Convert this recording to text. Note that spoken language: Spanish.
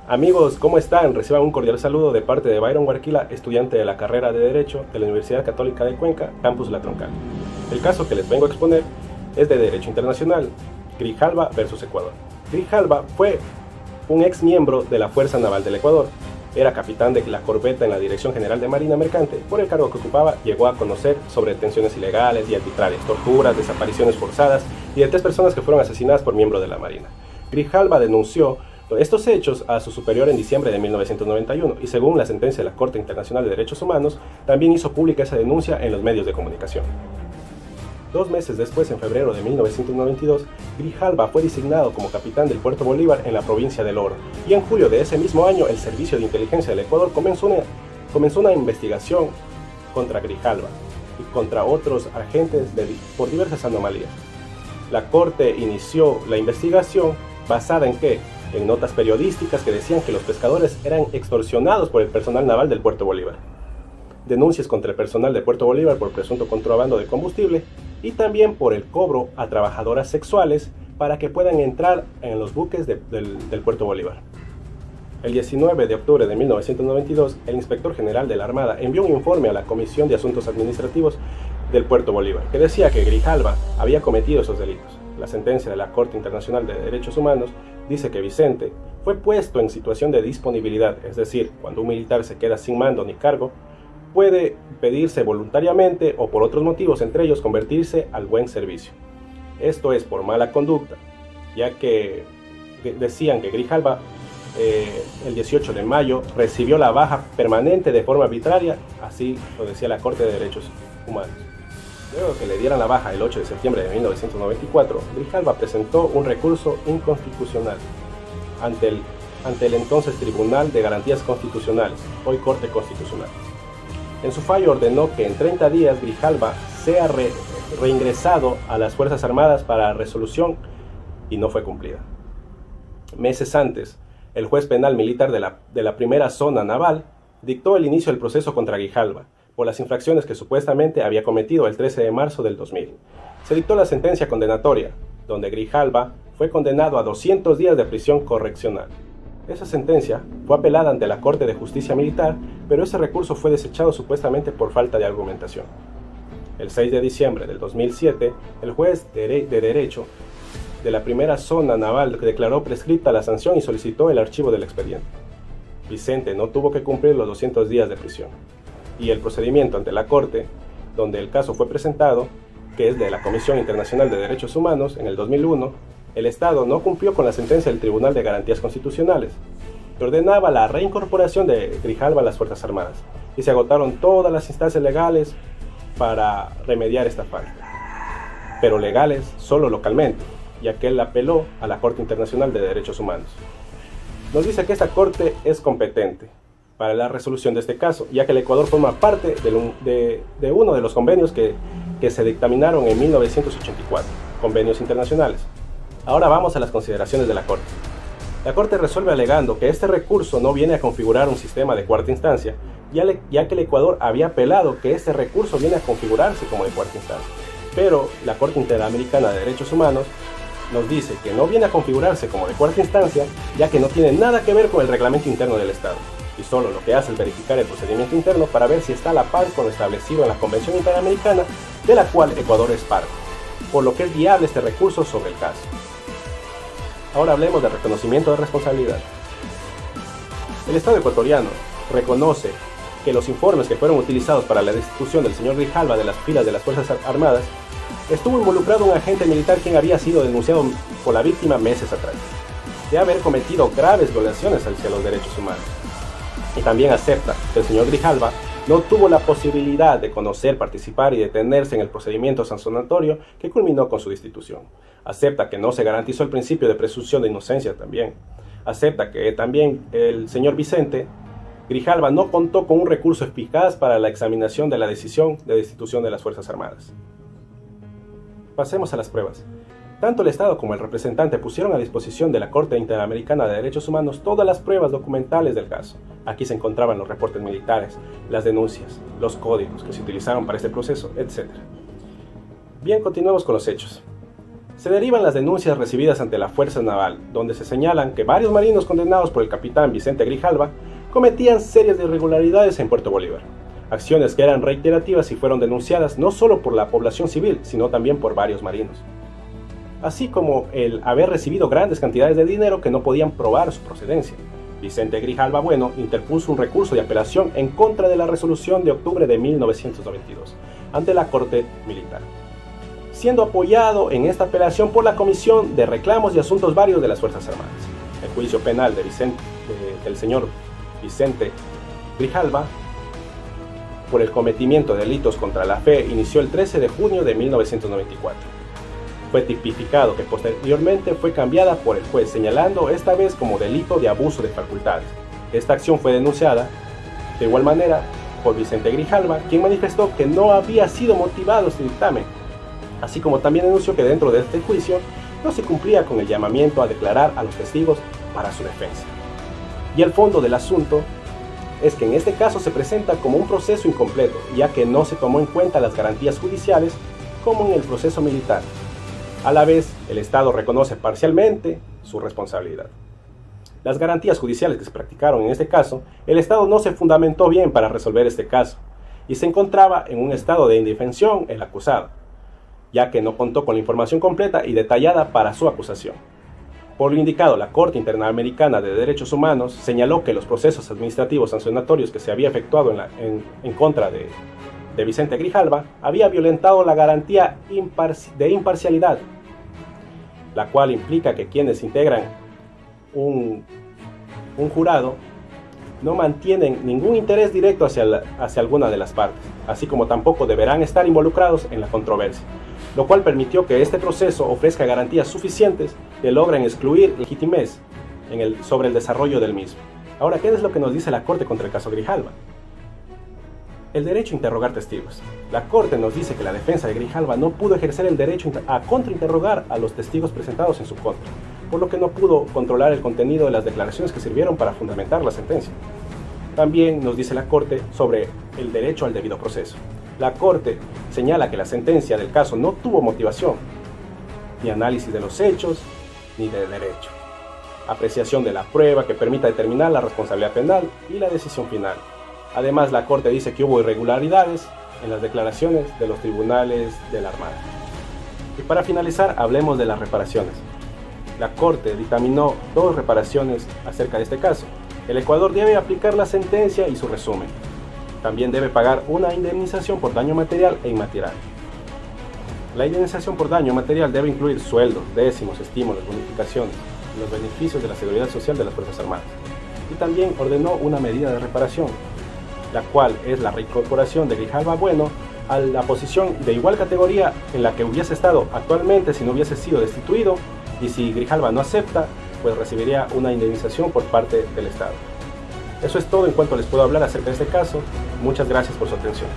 Amigos, ¿cómo están? Reciban un cordial saludo de parte de Byron Huarquila, estudiante de la carrera de Derecho de la Universidad Católica de Cuenca, Campus La Troncal. El caso que les vengo a exponer es de Derecho Internacional, Grijalva versus Ecuador. Grijalva fue un ex miembro de la Fuerza Naval del Ecuador. Era capitán de la corbeta en la Dirección General de Marina Mercante. Por el cargo que ocupaba, llegó a conocer sobre detenciones ilegales y arbitrarias, torturas, desapariciones forzadas y de 3 personas que fueron asesinadas por miembros de la Marina. Grijalva denunció estos hechos a su superior en diciembre de 1991 y según la sentencia de la Corte Internacional de Derechos Humanos, también hizo pública esa denuncia en los medios de comunicación. 2 meses después, en febrero de 1992, Grijalva fue designado como capitán del Puerto Bolívar en la provincia del Oro, y en julio de ese mismo año el Servicio de Inteligencia del Ecuador comenzó una investigación contra Grijalva y contra otros agentes por diversas anomalías. La Corte inició la investigación basada en ¿qué? En notas periodísticas que decían que los pescadores eran extorsionados por el personal naval del Puerto Bolívar, denuncias contra el personal de Puerto Bolívar por presunto contrabando de combustible y también por el cobro a trabajadoras sexuales para que puedan entrar en los buques del Puerto Bolívar. El 19 de octubre de 1992, el inspector general de la Armada envió un informe a la Comisión de Asuntos Administrativos del Puerto Bolívar que decía que Grijalva había cometido esos delitos. La sentencia de la Corte Internacional de Derechos Humanos dice que Vicente fue puesto en situación de disponibilidad, es decir, cuando un militar se queda sin mando ni cargo, puede pedirse voluntariamente o por otros motivos, entre ellos convertirse al buen servicio. Esto es por mala conducta, ya que decían que Grijalva el 18 de mayo recibió la baja permanente de forma arbitraria, así lo decía la Corte de Derechos Humanos. Luego que le dieran la baja el 8 de septiembre de 1994, Grijalva presentó un recurso inconstitucional ante el entonces Tribunal de Garantías Constitucionales, hoy Corte Constitucional. En su fallo ordenó que en 30 días Grijalva sea reingresado a las Fuerzas Armadas para resolución y no fue cumplida. Meses antes, el juez penal militar de la primera zona naval dictó el inicio del proceso contra Grijalva por las infracciones que supuestamente había cometido el 13 de marzo del 2000. Se dictó la sentencia condenatoria, donde Grijalva fue condenado a 200 días de prisión correccional. Esa sentencia fue apelada ante la Corte de Justicia Militar, pero ese recurso fue desechado supuestamente por falta de argumentación. El 6 de diciembre del 2007, el juez de derecho de la primera zona naval declaró prescripta la sanción y solicitó el archivo del expediente. Vicente no tuvo que cumplir los 200 días de prisión. Y el procedimiento ante la Corte, donde el caso fue presentado, que es de la Comisión Internacional de Derechos Humanos, en el 2001, el Estado no cumplió con la sentencia del Tribunal de Garantías Constitucionales, que ordenaba la reincorporación de Grijalva a las Fuerzas Armadas, y se agotaron todas las instancias legales para remediar esta falta, pero legales solo localmente, ya que él apeló a la Corte Internacional de Derechos Humanos. Nos dice que esta Corte es competente para la resolución de este caso, ya que el Ecuador forma parte de uno de los convenios que se dictaminaron en 1984, convenios internacionales. Ahora vamos a las consideraciones de la Corte. La Corte resuelve alegando que este recurso no viene a configurar un sistema de cuarta instancia, ya que el Ecuador había apelado que este recurso viene a configurarse como de cuarta instancia. Pero la Corte Interamericana de Derechos Humanos nos dice que no viene a configurarse como de cuarta instancia, ya que no tiene nada que ver con el reglamento interno del Estado, y solo lo que hace es verificar el procedimiento interno para ver si está a la par con lo establecido en la Convención Interamericana, de la cual Ecuador es parte, por lo que es viable este recurso sobre el caso. Ahora hablemos del reconocimiento de responsabilidad. El Estado ecuatoriano reconoce que los informes que fueron utilizados para la destitución del señor Grijalva de las filas de las Fuerzas Armadas estuvo involucrado un agente militar quien había sido denunciado por la víctima meses atrás de haber cometido graves violaciones hacia los derechos humanos. Y también acepta que el señor Grijalva no tuvo la posibilidad de conocer, participar y detenerse en el procedimiento sancionatorio que culminó con su destitución. Acepta que no se garantizó el principio de presunción de inocencia también. Acepta que también el señor Vicente Grijalva no contó con un recurso eficaz para la examinación de la decisión de destitución de las Fuerzas Armadas. Pasemos a las pruebas. Tanto el Estado como el representante pusieron a disposición de la Corte Interamericana de Derechos Humanos todas las pruebas documentales del caso. Aquí se encontraban los reportes militares, las denuncias, los códigos que se utilizaron para este proceso, etc. Bien, continuemos con los hechos. Se derivan las denuncias recibidas ante la Fuerza Naval, donde se señalan que varios marinos condenados por el capitán Vicente Grijalva cometían serias irregularidades en Puerto Bolívar, acciones que eran reiterativas y fueron denunciadas no solo por la población civil, sino también por varios marinos, así como el haber recibido grandes cantidades de dinero que no podían probar su procedencia. Vicente Grijalva Bueno interpuso un recurso de apelación en contra de la resolución de octubre de 1992 ante la Corte Militar, siendo apoyado en esta apelación por la Comisión de Reclamos y Asuntos Varios de las Fuerzas Armadas. El juicio penal del señor Vicente Grijalva por el cometimiento de delitos contra la fe inició el 13 de junio de 1994. Fue tipificado que posteriormente fue cambiada por el juez, señalando esta vez como delito de abuso de facultades. Esta acción fue denunciada de igual manera por Vicente Grijalva, quien manifestó que no había sido motivado este dictamen, así como también denunció que dentro de este juicio no se cumplía con el llamamiento a declarar a los testigos para su defensa. Y el fondo del asunto es que en este caso se presenta como un proceso incompleto, ya que no se tomó en cuenta las garantías judiciales como en el proceso militar. A la vez, el Estado reconoce parcialmente su responsabilidad. Las garantías judiciales que se practicaron en este caso, el Estado no se fundamentó bien para resolver este caso, y se encontraba en un estado de indefensión el acusado, ya que no contó con la información completa y detallada para su acusación. Por lo indicado, la Corte Interamericana de Derechos Humanos señaló que los procesos administrativos sancionatorios que se había efectuado en contra de Vicente Grijalva había violentado la garantía de imparcialidad, la cual implica que quienes integran un jurado no mantienen ningún interés directo hacia alguna de las partes, así como tampoco deberán estar involucrados en la controversia, lo cual permitió que este proceso ofrezca garantías suficientes que logren excluir legitimez sobre el desarrollo del mismo. Ahora, ¿qué es lo que nos dice la Corte contra el caso Grijalva? El derecho a interrogar testigos. La Corte nos dice que la defensa de Grijalva no pudo ejercer el derecho a contrainterrogar a los testigos presentados en su contra, por lo que no pudo controlar el contenido de las declaraciones que sirvieron para fundamentar la sentencia. También nos dice la Corte sobre el derecho al debido proceso. La Corte señala que la sentencia del caso no tuvo motivación, ni análisis de los hechos, ni de derecho, apreciación de la prueba que permita determinar la responsabilidad penal y la decisión final. Además, la Corte dice que hubo irregularidades en las declaraciones de los tribunales de la Armada. Y para finalizar, hablemos de las reparaciones. La Corte dictaminó 2 reparaciones acerca de este caso. El Ecuador debe aplicar la sentencia y su resumen. También debe pagar una indemnización por daño material e inmaterial. La indemnización por daño material debe incluir sueldos, décimos, estímulos, bonificaciones y los beneficios de la seguridad social de las Fuerzas Armadas. Y también ordenó una medida de reparación, la cual es la reincorporación de Grijalva Bueno a la posición de igual categoría en la que hubiese estado actualmente si no hubiese sido destituido, y si Grijalva no acepta, pues recibiría una indemnización por parte del Estado. Eso es todo en cuanto les puedo hablar acerca de este caso. Muchas gracias por su atención.